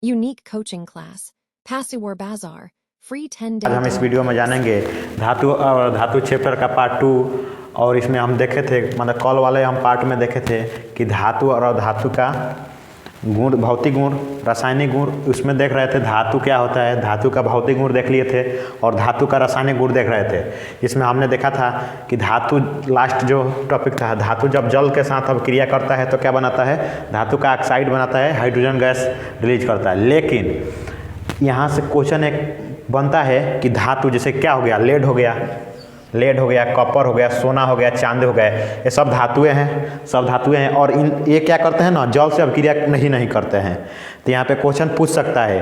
Unique coaching class. Passover Bazaar. Free 10-day. आज हम इस वीडियो में जानेंगे धातु चैप्टर का पार्ट 2। और इसमें हम देखे थे, मतलब कल वाले हम पार्ट में देखे थे कि धातु और धातु का गुण, भौतिक गुण, रासायनिक गुण, उसमें देख रहे थे धातु क्या होता है, धातु का भौतिक गुण देख लिए थे और धातु का रासायनिक गुण देख रहे थे। इसमें हमने देखा था कि धातु, लास्ट जो टॉपिक था, धातु जब जल के साथ अब क्रिया करता है तो क्या बनाता है, धातु का ऑक्साइड बनाता है, हाइड्रोजन गैस रिलीज करता है। लेकिन यहाँ से क्वेश्चन एक बनता है कि धातु जैसे क्या हो गया, लेड हो गया, कॉपर हो गया, सोना हो गया, चांदी हो गया, ये सब धातुएं हैं और ये क्या करते हैं ना, जल से अभिक्रिया नहीं करते हैं। तो यहाँ पे क्वेश्चन पूछ सकता है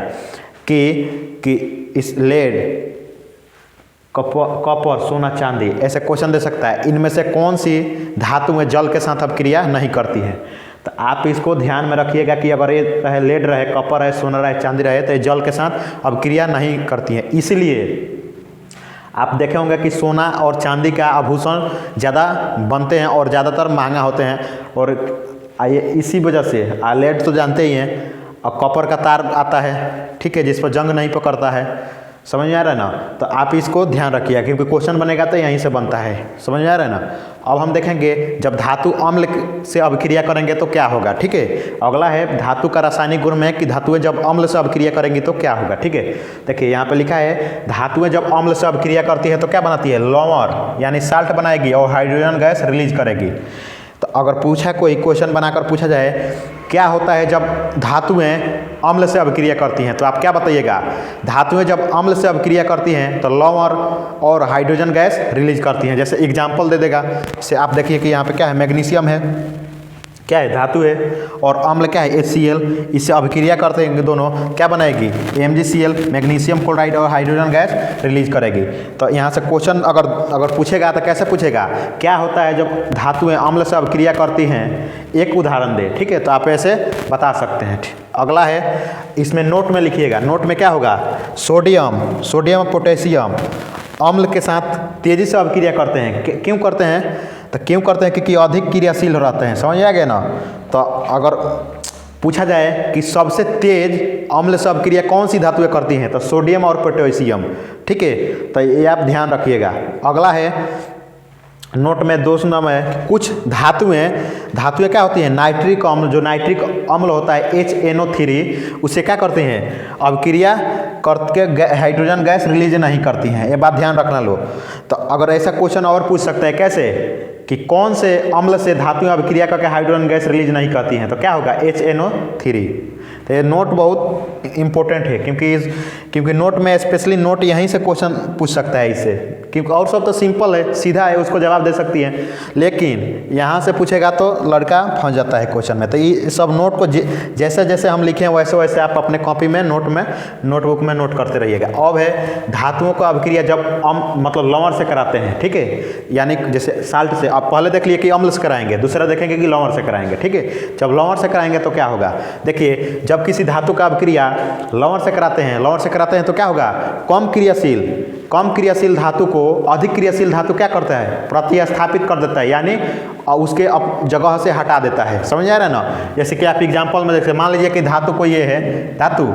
कि इस लेड, कॉपर, सोना, चांदी, ऐसे क्वेश्चन दे सकता है, इनमें से कौन सी धातु में जल के साथ अभिक्रिया नहीं करती है। तो आप इसको ध्यान में रखिएगा कि अगर ये रहे, लेड रहे, कॉपर रहे, सोना रहे, चांदी रहे, तो ये जल के साथ अभिक्रिया नहीं करती है। इसलिए आप देखे होंगे कि सोना और चांदी का आभूषण ज़्यादा बनते हैं और ज़्यादातर महंगा होते हैं। और ये इसी वजह से लेड तो जानते ही हैं, और कॉपर का तार आता है, ठीक है, जिस पर जंग नहीं पकड़ता है, समझ में आ रहा है ना। तो आप इसको ध्यान रखिए क्योंकि क्वेश्चन बनेगा तो यहीं से बनता है, समझ में आ रहा है ना। अब हम देखेंगे जब धातु अम्ल से अभिक्रिया करेंगे तो क्या होगा, ठीक है। अगला है धातु का रासायनिक गुण में कि धातुएं जब अम्ल से अभिक्रिया करेंगी तो क्या होगा, ठीक है। देखिए यहाँ पे लिखा है धातुएं जब अम्ल से अभिक्रिया करती है तो क्या बनाती है, लवण यानी साल्ट बनाएगी और हाइड्रोजन गैस रिलीज करेगी। तो अगर पूछा, कोई क्वेश्चन बनाकर पूछा जाए क्या होता है जब धातुएं अम्ल से अभिक्रिया करती हैं, तो आप क्या बताइएगा, धातुएं जब अम्ल से अभिक्रिया करती हैं तो लवण और हाइड्रोजन गैस रिलीज करती हैं। जैसे एग्जांपल दे देगा, जैसे आप देखिए कि यहाँ पे क्या है, मैग्नीशियम है, क्या है, धातु है, और अम्ल क्या है, HCl, इससे अभिक्रिया करते हैं दोनों, क्या बनाएगी, MgCl, मैग्नीशियम क्लोराइड और हाइड्रोजन गैस रिलीज करेगी। तो यहाँ से क्वेश्चन अगर पूछेगा तो कैसे पूछेगा, क्या होता है जब धातुएं अम्ल से अभिक्रिया करती हैं, एक उदाहरण दे, ठीक है। तो आप ऐसे बता सकते हैं। अगला है, इसमें नोट में लिखिएगा, नोट में क्या होगा, सोडियम पोटेशियम अम्ल के साथ तेजी से अभिक्रिया करते हैं। क्यों करते हैं, तो क्यों करते हैं, क्योंकि अधिक क्रियाशील रहते हैं, समझ आ गया ना। तो अगर पूछा जाए कि सबसे तेज अम्ल से अभिक्रिया कौन सी धातुएं करती हैं, तो सोडियम और पोटेशियम, ठीक है। तो ये आप ध्यान रखिएगा। अगला है, नोट में 2 नंबर है, कुछ धातुएं क्या होती हैं, नाइट्रिक अम्ल, जो नाइट्रिक अम्ल होता है HNO3, उससे क्या करते हैं, अभिक्रिया करके हाइड्रोजन गैस रिलीज नहीं करती हैं। ये बात ध्यान रखना लो। तो अगर ऐसा क्वेश्चन और पूछ सकता है, कैसे, कि कौन से अम्ल से धातुएं अभिक्रिया करके हाइड्रोजन गैस रिलीज नहीं करती हैं, तो क्या होगा, HNO3। तो ये नोट बहुत इंपॉर्टेंट है क्योंकि नोट में स्पेशली नोट यहीं से क्वेश्चन पूछ सकता है इससे, क्योंकि और सब तो सिंपल है, सीधा है, उसको जवाब दे सकती है, लेकिन यहाँ से पूछेगा तो लड़का फंस जाता है क्वेश्चन में। तो ये सब नोट को जैसे जैसे हम लिखे हैं वैसे वैसे आप अपने कॉपी में, नोटबुक में नोट करते रहिएगा। अब है धातुओं का अभिक्रिया जब मतलब लवण से कराते हैं, ठीक है, यानी जैसे साल्ट से, आप पहले देख लिए कि अम्ल से कराएंगे, दूसरा देखेंगे कि लवण से कराएंगे, ठीक है। जब लवण से कराएंगे तो क्या होगा, देखिए जब किसी धातु का अभिक्रिया लवण से कराते हैं तो क्या होगा, कम क्रियाशील धातु को अधिक क्रियाशील धातु क्या करता है, प्रतिस्थापित कर देता है, यानी उसके जगह से हटा देता है, समझ आ रहा है ना। जैसे कि आप एग्जांपल में देखिए, मान लीजिए कि धातु को ये है, धातु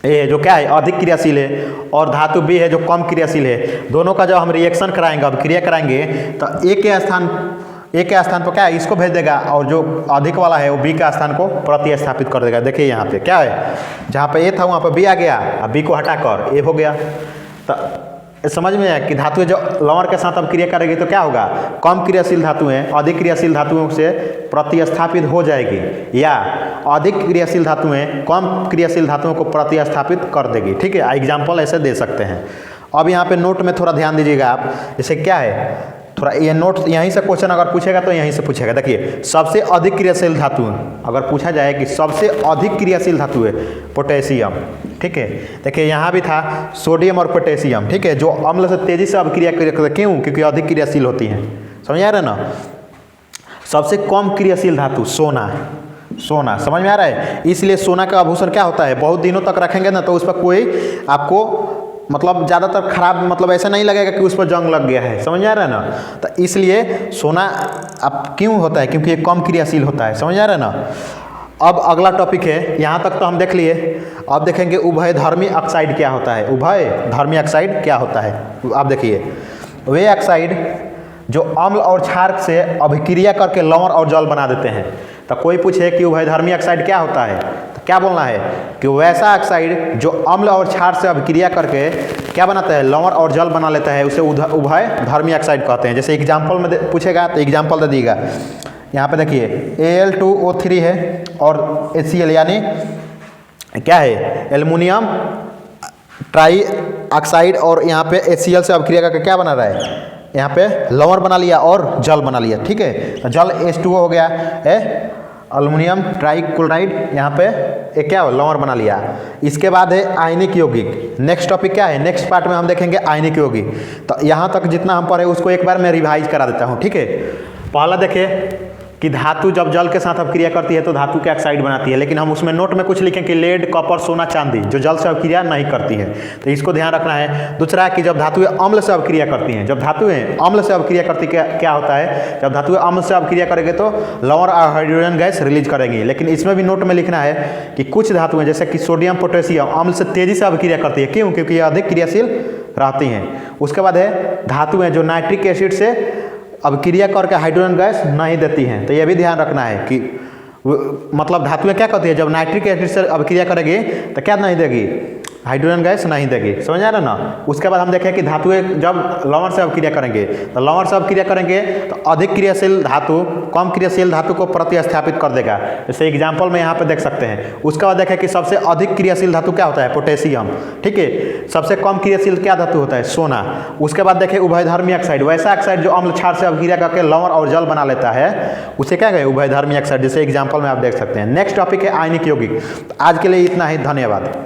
ए जो क्या है, अधिक क्रियाशील है, और धातु B है जो कम क्रियाशील है। दोनों का जब हम रिएक्शन कराएंगे, अभिक्रिया कराएंगे, तो ए के स्थान पर क्या है, इसको भेज देगा, और जो अधिक वाला है वो B का स्थान को प्रतिस्थापित कर देगा। देखिए यहाँ पे क्या है, जहाँ पे A था वहाँ पर B आ गया, अब B को हटाकर A हो गया। तो समझ में आया कि धातुएं जो लवण के साथ अभिक्रिया करेगी तो क्या होगा, कम क्रियाशील धातुएं अधिक क्रियाशील धातुओं से प्रतिस्थापित हो जाएगी, या अधिक क्रियाशील धातुएं कम क्रियाशील धातुओं को प्रतिस्थापित कर देगी, ठीक है। एग्जाम्पल ऐसे दे सकते हैं। अब यहाँ पे नोट में थोड़ा ध्यान दीजिएगा आप, जैसे क्या है, थोड़ा ये नोट यहीं से क्वेश्चन अगर पूछेगा तो यहीं से पूछेगा। देखिए सबसे अधिक क्रियाशील धातु, अगर पूछा जाए कि सबसे अधिक क्रियाशील धातु है पोटेशियम, ठीक है। देखिए यहाँ भी था सोडियम और पोटेशियम, ठीक है, जो अम्ल से तेजी से अभिक्रिया करते हैं। क्यों, क्योंकि अधिक क्रियाशील होती हैं, समझ आ रहा है ना। सबसे कम क्रियाशील धातु सोना, समझ में आ रहा है। इसलिए सोना का आभूषण क्या होता है, बहुत दिनों तक रखेंगे ना तो उस पर कोई आपको मतलब ज़्यादातर खराब, मतलब ऐसा नहीं लगेगा कि उस पर जंग लग गया है, समझ आ रहा है ना। तो इसलिए सोना अब क्यों होता है, क्योंकि ये कम क्रियाशील होता है, समझ आ रहा है ना। अब अगला टॉपिक है, यहाँ तक तो हम देख लिए। अब देखेंगे उभयधर्मी ऑक्साइड क्या होता है। उभयधर्मी ऑक्साइड क्या होता है, आप देखिए। वे ऑक्साइड जो अम्ल और क्षार से अभिक्रिया करके लवण और जल बना देते हैं। तो कोई पूछे कि उभयधर्मी ऑक्साइड क्या होता है, तो क्या बोलना है कि वैसा ऑक्साइड जो अम्ल और क्षार से अभिक्रिया करके क्या बनाता है, लवण और जल बना लेता है, उसे उभयधर्मी ऑक्साइड कहते हैं। जैसे एग्जाम्पल में पूछेगा तो एग्जाम्पल दे दीजिएगा। यहाँ पे देखिए Al2O3 है और HCl यानी क्या है, एल्युमिनियम ट्राई ऑक्साइड, और यहाँ पे HCl से अभिक्रिया करके क्या बना रहा है, यहाँ पे लवण बना लिया और जल बना लिया। ठीक है, तो जल H2O हो गया, एल्युमिनियम ट्राइक्लोराइड, यहाँ पे एक क्या लवण बना लिया। इसके बाद है आयनिक यौगिक। नेक्स्ट टॉपिक क्या है, नेक्स्ट पार्ट में हम देखेंगे आयनिक यौगिक। तो यहाँ तक जितना हम पढ़े उसको एक बार मैं रिवाइज करा देता हूँ। ठीक है, पहला देखिए कि धातु जब जल के साथ अभिक्रिया करती है तो धातु के ऑक्साइड बनाती है, लेकिन हम उसमें नोट में कुछ लिखें कि लेड, कॉपर, सोना, चांदी जो जल से अभिक्रिया नहीं करती है, तो इसको ध्यान रखना है। दूसरा कि जब धातुएं अम्ल से अभिक्रिया करती हैं, जब धातुएं अम्ल से अभिक्रिया करती क्या होता है, जब धातुएं अम्ल से अभिक्रिया करेंगे तो लवण और हाइड्रोजन गैस रिलीज करेंगी। लेकिन इसमें भी नोट में लिखना है कि कुछ धातुएं जैसे कि सोडियम, पोटेशियम अम्ल से तेजी से अभिक्रिया करती है। क्यों? क्योंकि ये अधिक क्रियाशील रहती हैं। उसके बाद है धातुएं जो नाइट्रिक एसिड से अभिक्रिया करके हाइड्रोजन गैस नहीं देती हैं। तो ये भी ध्यान रखना है कि मतलब धातुएं क्या करती है, जब नाइट्रिक एसिड से अभिक्रिया करेगी तो क्या नहीं देगी, हाइड्रोजन गैस नहीं देगी। समझ आ रहा ना। उसके बाद हम देखें कि धातुएं जब लवण से अभिक्रिया करेंगे तो लवण से अभिक्रिया करेंगे तो अधिक क्रियाशील धातु कम क्रियाशील धातु को प्रतिस्थापित कर देगा। जैसे एग्जाम्पल में यहाँ पे देख सकते हैं। उसके बाद देखें कि सबसे अधिक क्रियाशील धातु क्या होता है, पोटेशियम। ठीक है, सबसे कम क्रियाशील क्या धातु होता है, सोना। उसके बाद देखें उभयधर्मी ऑक्साइड, वैसा ऑक्साइड जो अम्ल क्षार से अभिक्रिया करके लवण और जल बना लेता है, उसे क्या कहे, उभयधर्मी ऑक्साइड। जैसे एग्जाम्पल में आप देख सकते हैं। नेक्स्ट टॉपिक है आयनिक यौगिक। आज के लिए इतना ही, धन्यवाद।